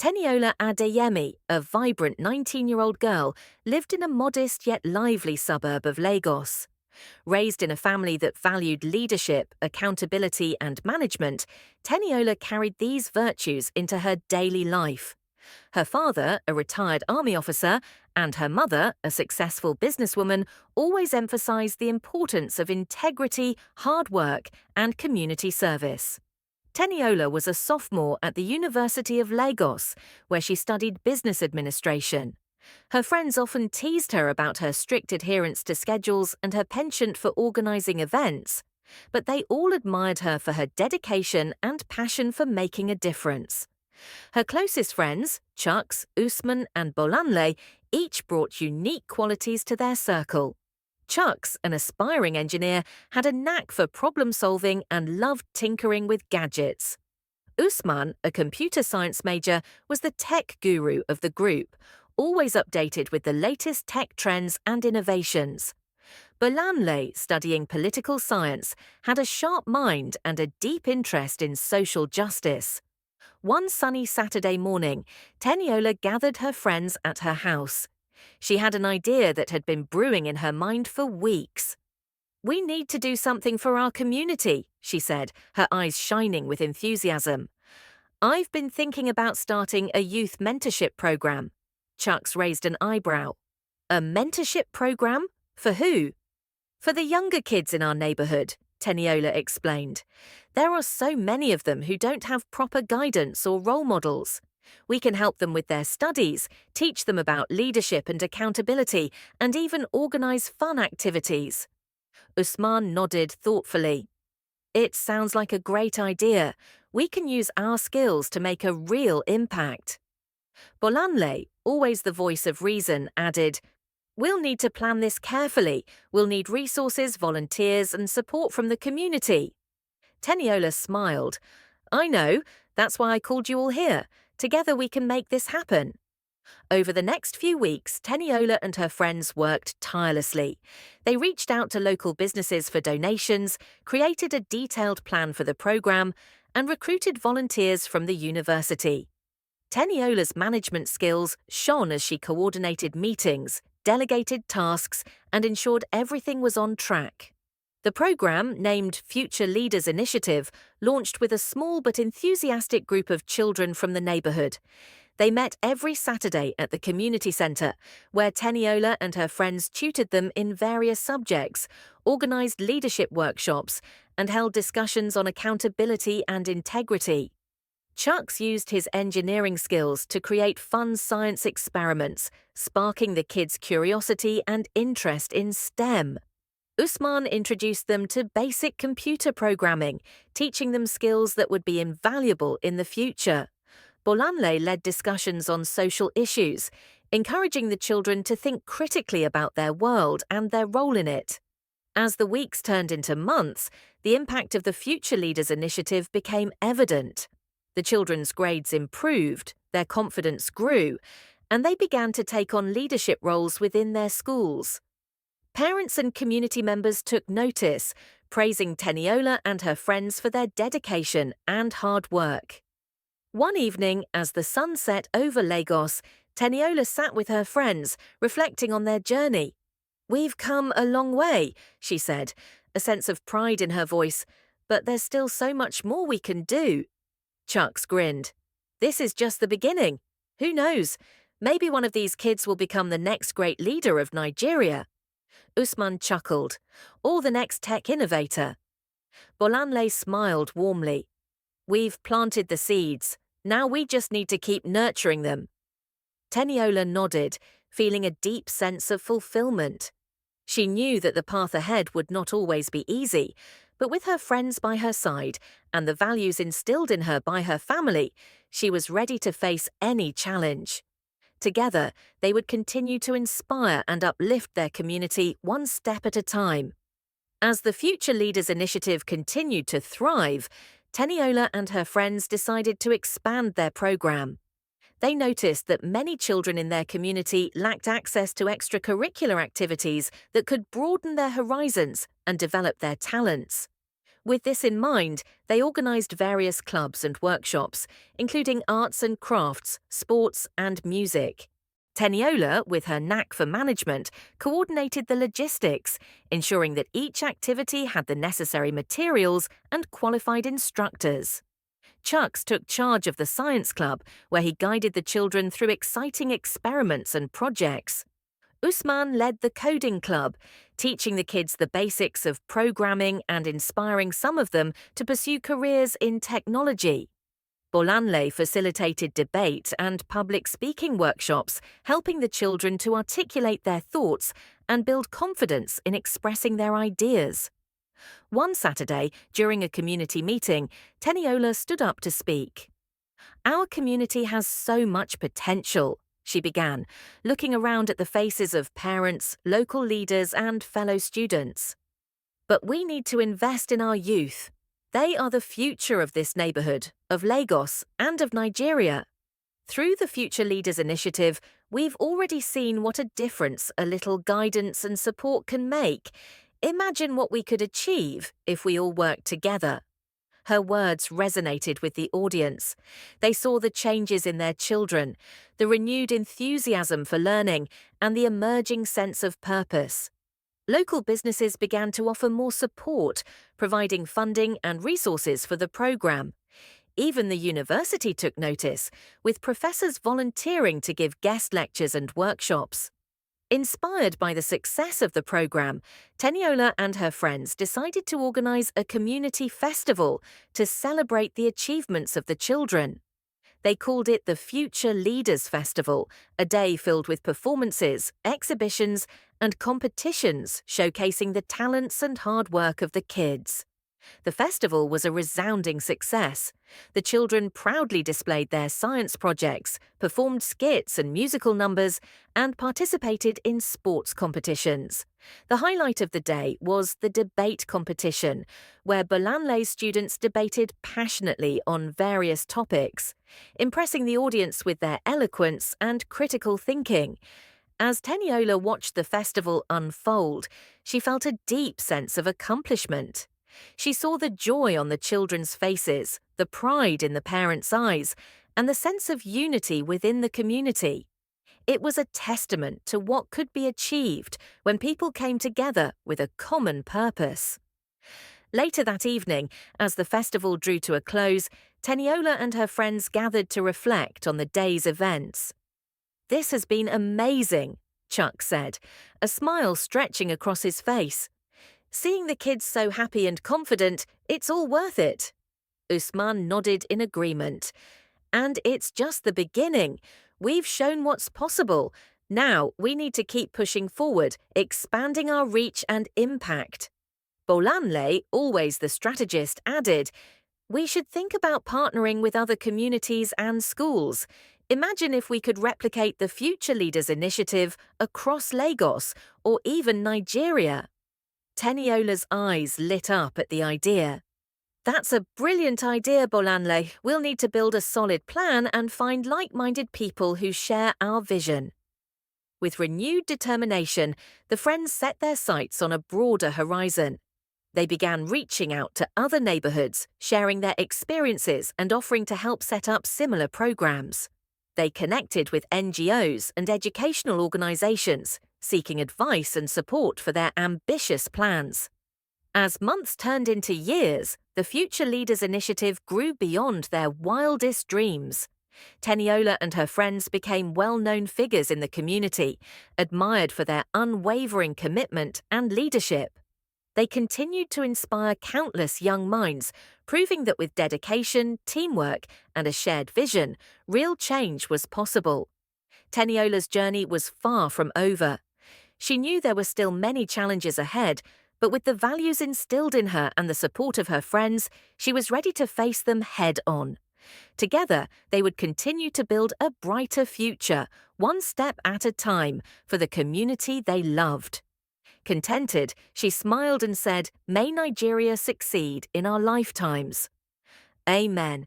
Teniola Adeyemi, a vibrant 19-year-old girl, lived in a modest yet lively suburb of Lagos. Raised in a family that valued leadership, accountability, and management, Teniola carried these virtues into her daily life. Her father, a retired army officer, and her mother, a successful businesswoman, always emphasized the importance of integrity, hard work, and community service. Teniola was a sophomore at the University of Lagos, where she studied business administration. Her friends often teased her about her strict adherence to schedules and her penchant for organizing events, but they all admired her for her dedication and passion for making a difference. Her closest friends, Chucks, Usman, and Bolanle, each brought unique qualities to their circle. Chucks, an aspiring engineer, had a knack for problem-solving and loved tinkering with gadgets. Usman, a computer science major, was the tech guru of the group, always updated with the latest tech trends and innovations. Bolanle, studying political science, had a sharp mind and a deep interest in social justice. One sunny Saturday morning, Teniola gathered her friends at her house. She had an idea that had been brewing in her mind for weeks. "We need to do something for our community," she said, her eyes shining with enthusiasm. "I've been thinking about starting a youth mentorship program." Chucks raised an eyebrow. "A mentorship program? For who?" "For the younger kids in our neighborhood," Teniola explained. "There are so many of them who don't have proper guidance or role models. We can help them with their studies, teach them about leadership and accountability, and even organize fun activities." Usman nodded thoughtfully. "It sounds like a great idea. We can use our skills to make a real impact." Bolanle, always the voice of reason, added, "We'll need to plan this carefully. We'll need resources, volunteers, and support from the community." Teniola smiled. "I know. That's why I called you all here. Together we can make this happen." Over the next few weeks, Teniola and her friends worked tirelessly. They reached out to local businesses for donations, created a detailed plan for the program, and recruited volunteers from the university. Teniola's management skills shone as she coordinated meetings, delegated tasks, and ensured everything was on track. The program, named Future Leaders Initiative, launched with a small but enthusiastic group of children from the neighborhood. They met every Saturday at the community center, where Teniola and her friends tutored them in various subjects, organized leadership workshops, and held discussions on accountability and integrity. Chucks used his engineering skills to create fun science experiments, sparking the kids' curiosity and interest in STEM. Usman introduced them to basic computer programming, teaching them skills that would be invaluable in the future. Bolanle led discussions on social issues, encouraging the children to think critically about their world and their role in it. As the weeks turned into months, the impact of the Future Leaders Initiative became evident. The children's grades improved, their confidence grew, and they began to take on leadership roles within their schools. Parents and community members took notice, praising Teniola and her friends for their dedication and hard work. One evening, as the sun set over Lagos, Teniola sat with her friends, reflecting on their journey. "We've come a long way," she said, a sense of pride in her voice, "but there's still so much more we can do." Chucks grinned. "This is just the beginning. Who knows? Maybe one of these kids will become the next great leader of Nigeria." Usman chuckled. "Or the next tech innovator." Bolanle smiled warmly. "We've planted the seeds. Now we just need to keep nurturing them." Teniola nodded, feeling a deep sense of fulfillment. She knew that the path ahead would not always be easy, but with her friends by her side and the values instilled in her by her family, she was ready to face any challenge. Together, they would continue to inspire and uplift their community one step at a time. As the Future Leaders Initiative continued to thrive, Teniola and her friends decided to expand their program. They noticed that many children in their community lacked access to extracurricular activities that could broaden their horizons and develop their talents. With this in mind, they organised various clubs and workshops, including arts and crafts, sports, and music. Teniola, with her knack for management, coordinated the logistics, ensuring that each activity had the necessary materials and qualified instructors. Chucks took charge of the science club, where he guided the children through exciting experiments and projects. Usman led the coding club, teaching the kids the basics of programming and inspiring some of them to pursue careers in technology. Bolanle facilitated debate and public speaking workshops, helping the children to articulate their thoughts and build confidence in expressing their ideas. One Saturday, during a community meeting, Teniola stood up to speak. "Our community has so much potential," she began, looking around at the faces of parents, local leaders, and fellow students. "But we need to invest in our youth. They are the future of this neighborhood, of Lagos, and of Nigeria. Through the Future Leaders Initiative, we've already seen what a difference a little guidance and support can make. Imagine what we could achieve if we all worked together." Her words resonated with the audience. They saw the changes in their children, the renewed enthusiasm for learning, and the emerging sense of purpose. Local businesses began to offer more support, providing funding and resources for the program. Even the university took notice, with professors volunteering to give guest lectures and workshops. Inspired by the success of the program, Teniola and her friends decided to organize a community festival to celebrate the achievements of the children. They called it the Future Leaders Festival, a day filled with performances, exhibitions, and competitions showcasing the talents and hard work of the kids. The festival was a resounding success. The children proudly displayed their science projects, performed skits and musical numbers, and participated in sports competitions. The highlight of the day was the debate competition, where Bolanle students debated passionately on various topics, impressing the audience with their eloquence and critical thinking. As Teniola watched the festival unfold, she felt a deep sense of accomplishment. She saw the joy on the children's faces, the pride in the parents' eyes, and the sense of unity within the community. It was a testament to what could be achieved when people came together with a common purpose. Later that evening, as the festival drew to a close, Teniola and her friends gathered to reflect on the day's events. "This has been amazing," Chuck said, a smile stretching across his face. "Seeing the kids so happy and confident, it's all worth it." Usman nodded in agreement. "And it's just the beginning. We've shown what's possible. Now we need to keep pushing forward, expanding our reach and impact." Bolanle, always the strategist, added, "We should think about partnering with other communities and schools. Imagine if we could replicate the Future Leaders Initiative across Lagos or even Nigeria." Teniola's eyes lit up at the idea. "That's a brilliant idea, Bolanle. We'll need to build a solid plan and find like-minded people who share our vision." With renewed determination, the friends set their sights on a broader horizon. They began reaching out to other neighborhoods, sharing their experiences and offering to help set up similar programs. They connected with NGOs and educational organizations, seeking advice and support for their ambitious plans. As months turned into years, the Future Leaders Initiative grew beyond their wildest dreams. Teniola and her friends became well-known figures in the community, admired for their unwavering commitment and leadership. They continued to inspire countless young minds, proving that with dedication, teamwork, and a shared vision, real change was possible. Teniola's journey was far from over. She knew there were still many challenges ahead, but with the values instilled in her and the support of her friends, she was ready to face them head-on. Together, they would continue to build a brighter future, one step at a time, for the community they loved. Contented, she smiled and said, "May Nigeria succeed in our lifetimes." Amen.